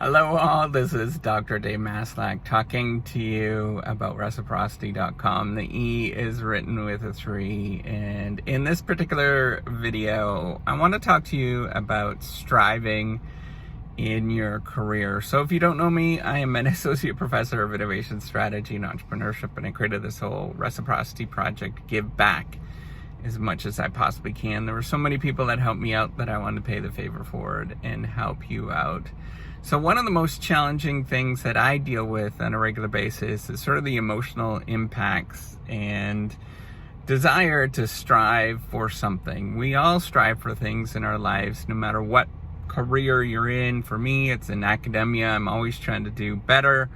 Hello all, this is Dr. Dave Maslach talking to you about reciprocity.com. The E is written with a 3, and in this particular video, I want to talk to you about striving in your career. So if you don't know me, I am an associate professor of innovation strategy and entrepreneurship, and I created this whole reciprocity project to give back as much as I possibly can. There were so many people that helped me out that I wanted to pay the favor forward and help you out. So one of the most challenging things that I deal with on a regular basis is sort of the emotional impacts and desire to strive for something. We all strive for things in our lives, no matter what career you're in. For me, it's in academia. I'm always trying to do better.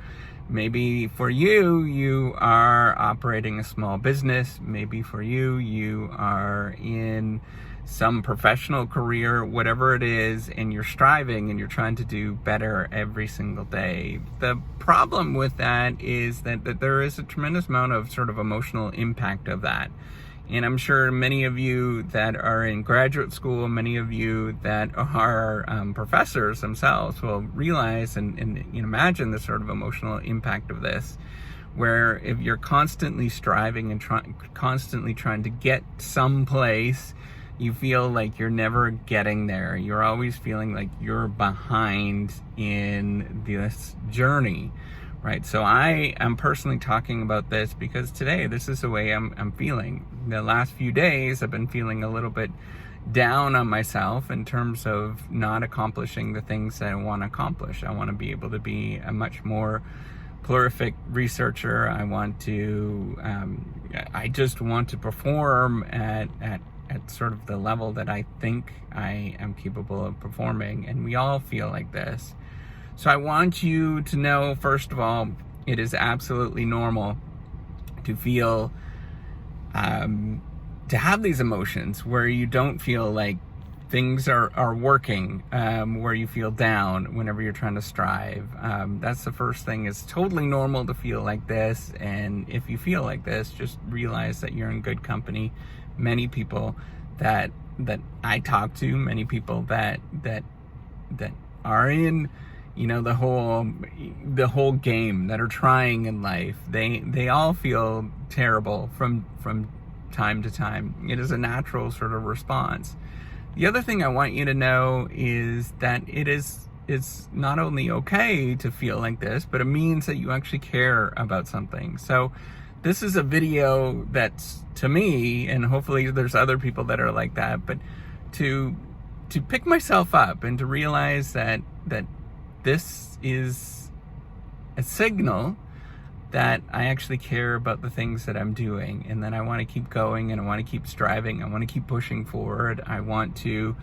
Maybe for you, you are operating a small business. Maybe for you, you are in some professional career, whatever it is, and you're striving and you're trying to do better every single day. The problem with that is that there is a tremendous amount of sort of emotional impact of that. And I'm sure many of you that are in graduate school, many of you that are professors themselves will realize and imagine the sort of emotional impact of this, where if you're constantly striving and constantly trying to get someplace, you feel like you're never getting there. You're always feeling like you're behind in this journey, right? So I am personally talking about this because today, this is the way I'm feeling. The last few days, I've been feeling a little bit down on myself in terms of not accomplishing the things that I want to accomplish. I want to be able to be a much more prolific researcher. I just want to perform at sort of the level that I think I am capable of performing, and we all feel like this. So I want you to know, first of all, it is absolutely normal to feel, to have these emotions where you don't feel like things are working, where you feel down whenever you're trying to strive. That's the first thing. It's totally normal to feel like this, and if you feel like this, just realize that you're in good company. Many people that I talk to, many people that are in, the whole game, that are trying in life, they all feel terrible from time to time. It is a natural sort of response. The other thing I want you to know is that it's not only okay to feel like this, but it means that you actually care about something. So this is a video that's, to me, and hopefully there's other people that are like that, but to pick myself up and to realize that this is a signal that I actually care about the things that I'm doing, and that I want to keep going, and I want to keep striving, I want to keep pushing forward, I want to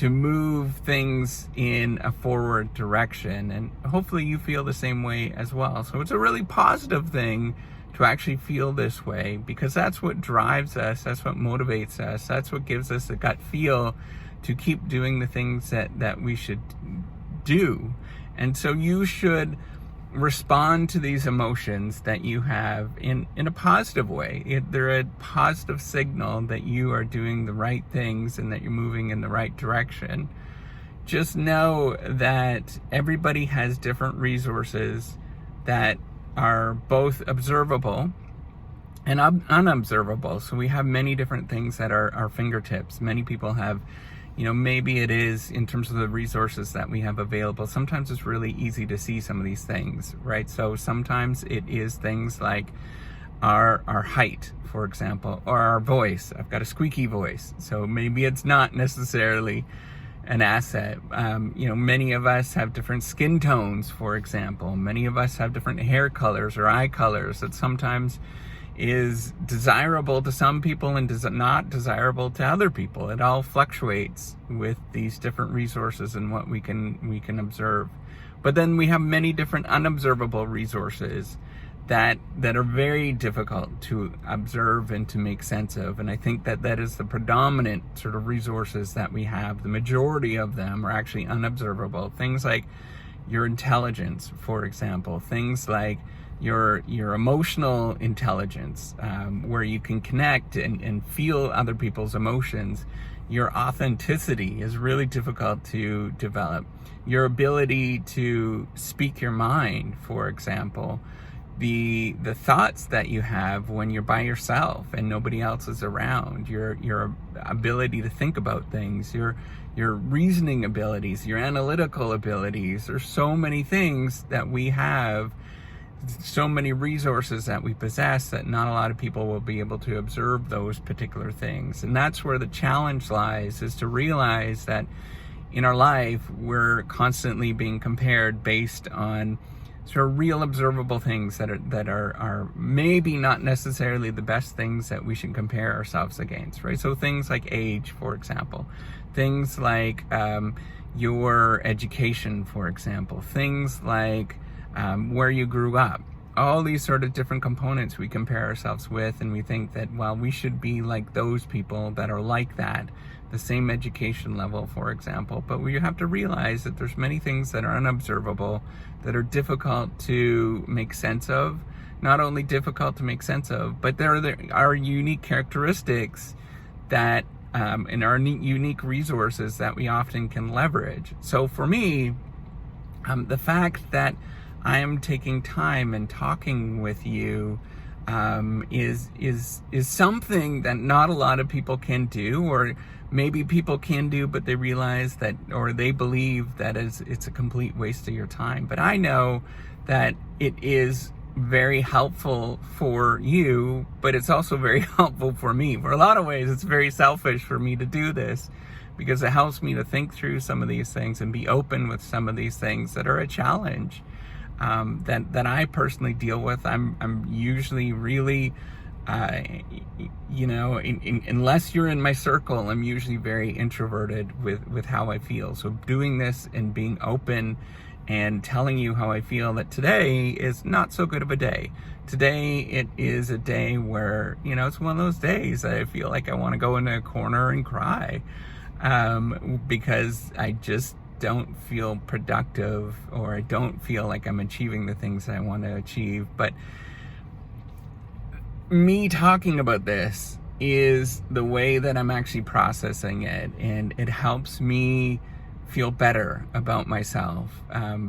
move things in a forward direction, and hopefully you feel the same way as well. So it's a really positive thing to actually feel this way, because that's what drives us, that's what motivates us, that's what gives us a gut feel to keep doing the things that we should do. And so you should respond to these emotions that you have in a positive way. They're a positive signal that you are doing the right things and that you're moving in the right direction. Just know that everybody has different resources that are both observable and unobservable. So we have many different things at our fingertips. Many people have, maybe it is in terms of the resources that we have available. Sometimes it's really easy to see some of these things, right? So sometimes it is things like our height, for example, or our voice. I've got a squeaky voice, so maybe it's not necessarily an asset. Many of us have different skin tones, for example. Many of us have different hair colors or eye colors that sometimes is desirable to some people and not desirable to other people. It all fluctuates with these different resources and what we can observe. But then we have many different unobservable resources that are very difficult to observe and to make sense of. And I think that is the predominant sort of resources that we have. The majority of them are actually unobservable. Things like your intelligence, for example, things like your emotional intelligence, where you can connect and feel other people's emotions. Your authenticity is really difficult to develop. your ability to speak your mind, for example, the thoughts that you have when you're by yourself and nobody else is around, your ability to think about things, your reasoning abilities, your analytical abilities. There's so many things that we have, so many resources that we possess, that not a lot of people will be able to observe those particular things. And that's where the challenge lies, is to realize that in our life we're constantly being compared based on sort of real observable things that are maybe not necessarily the best things that we should compare ourselves against, right? So things like age, for example, things like your education, for example, things like where you grew up, all these sort of different components we compare ourselves with, and we think that, well, we should be like those people that are like that, the same education level, for example. But we have to realize that there's many things that are unobservable, that are difficult to make sense of. Not only difficult to make sense of, but there are unique characteristics that and our unique resources that we often can leverage. So for me, the fact that I am taking time and talking with you is something that not a lot of people can do, or maybe people can do, but they realize that, or they believe that it's a complete waste of your time. But I know that it is very helpful for you, but it's also very helpful for me. For a lot of ways, it's very selfish for me to do this, because it helps me to think through some of these things and be open with some of these things that are a challenge that I personally deal with. I'm usually really unless you're in my circle, I'm usually very introverted with how I feel. So doing this and being open and telling you how I feel, that today is not so good of a day. Today, it is a day where, it's one of those days that I feel like I want to go into a corner and cry, because I just don't feel productive, or I don't feel like I'm achieving the things that I want to achieve. But me talking about this is the way that I'm actually processing it, and it helps me feel better about myself,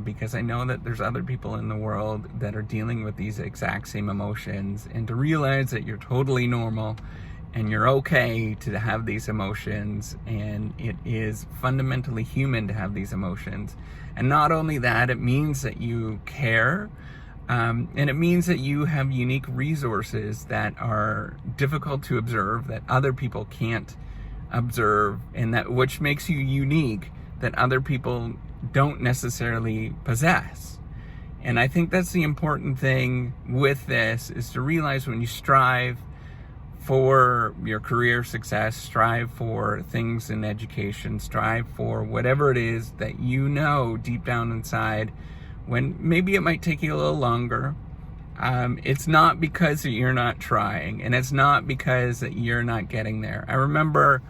because I know that there's other people in the world that are dealing with these exact same emotions, and to realize that you're totally normal and you're okay to have these emotions, and it is fundamentally human to have these emotions. And not only that, it means that you care, and it means that you have unique resources that are difficult to observe, that other people can't observe, and that which makes you unique, that other people don't necessarily possess. And I think that's the important thing with this, is to realize when you strive for your career success, strive for things in education, strive for whatever it is that deep down inside, when maybe it might take you a little longer, it's not because you're not trying, and it's not because that you're not getting there. I remember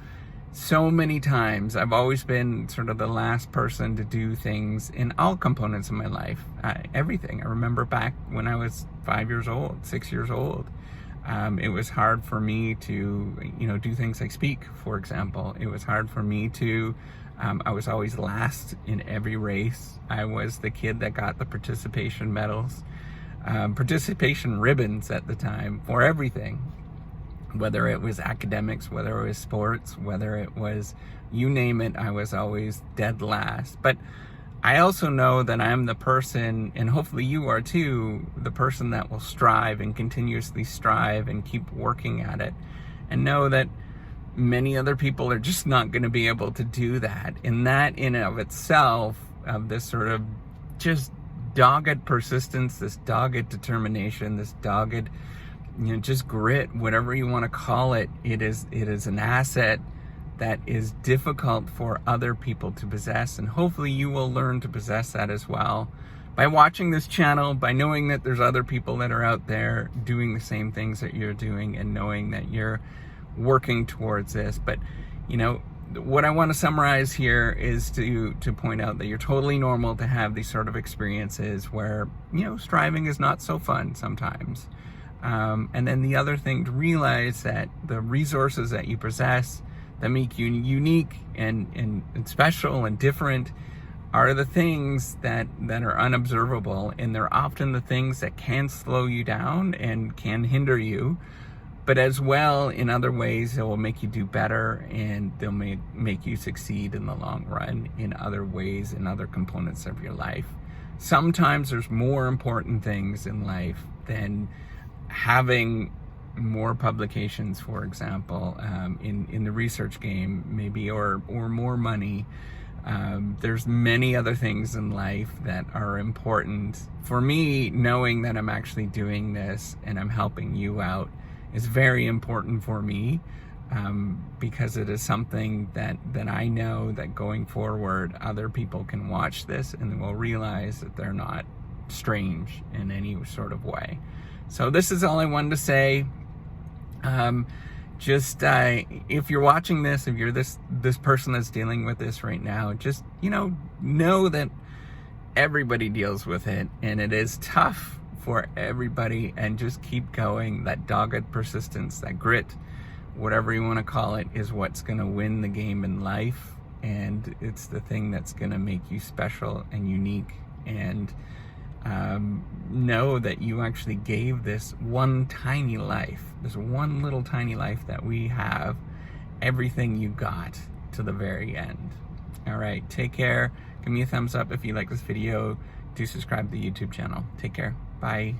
so many times I've always been sort of the last person to do things in all components of my life, everything. I remember back when I was 5 years old, 6 years old, it was hard for me to do things like speak, for example. It was hard for me to I was always last in every race. I was the kid that got the participation medals, participation ribbons at the time, for everything. Whether it was academics, whether it was sports, whether it was, you name it, I was always dead last. But I also know that I'm the person, and hopefully you are too, the person that will strive and continuously strive and keep working at it, and know that many other people are just not going to be able to do that. And that in and of itself, of this sort of just dogged persistence, this dogged determination, this dogged, just grit, whatever you want to call it, it is an asset that is difficult for other people to possess. And hopefully you will learn to possess that as well by watching this channel, by knowing that there's other people that are out there doing the same things that you're doing, and knowing that you're working towards this. But what I want to summarize here is to point out that you're totally normal to have these sort of experiences where striving is not so fun sometimes. And then the other thing, to realize that the resources that you possess that make you unique and special and different are the things that are unobservable, and they're often the things that can slow you down and can hinder you, but as well, in other ways, it will make you do better, and they'll make you succeed in the long run in other ways, in other components of your life. Sometimes there's more important things in life than having more publications, for example, in the research game, maybe, or more money. There's many other things in life that are important. For me, knowing that I'm actually doing this and I'm helping you out is very important for me, because it is something that I know that going forward, other people can watch this and will realize that they're not strange in any sort of way. So this is all I wanted to say. If you're watching this, if you're this person that's dealing with this right now, just, know that everybody deals with it, and it is tough for everybody, and just keep going. That dogged persistence, that grit, whatever you want to call it, is what's going to win the game in life, and it's the thing that's going to make you special and unique. And know that you actually gave this one tiny life, this one little tiny life that we have, everything you got to the very end. All right, take care. Give me a thumbs up if you like this video. Do subscribe to the YouTube channel. Take care. Bye.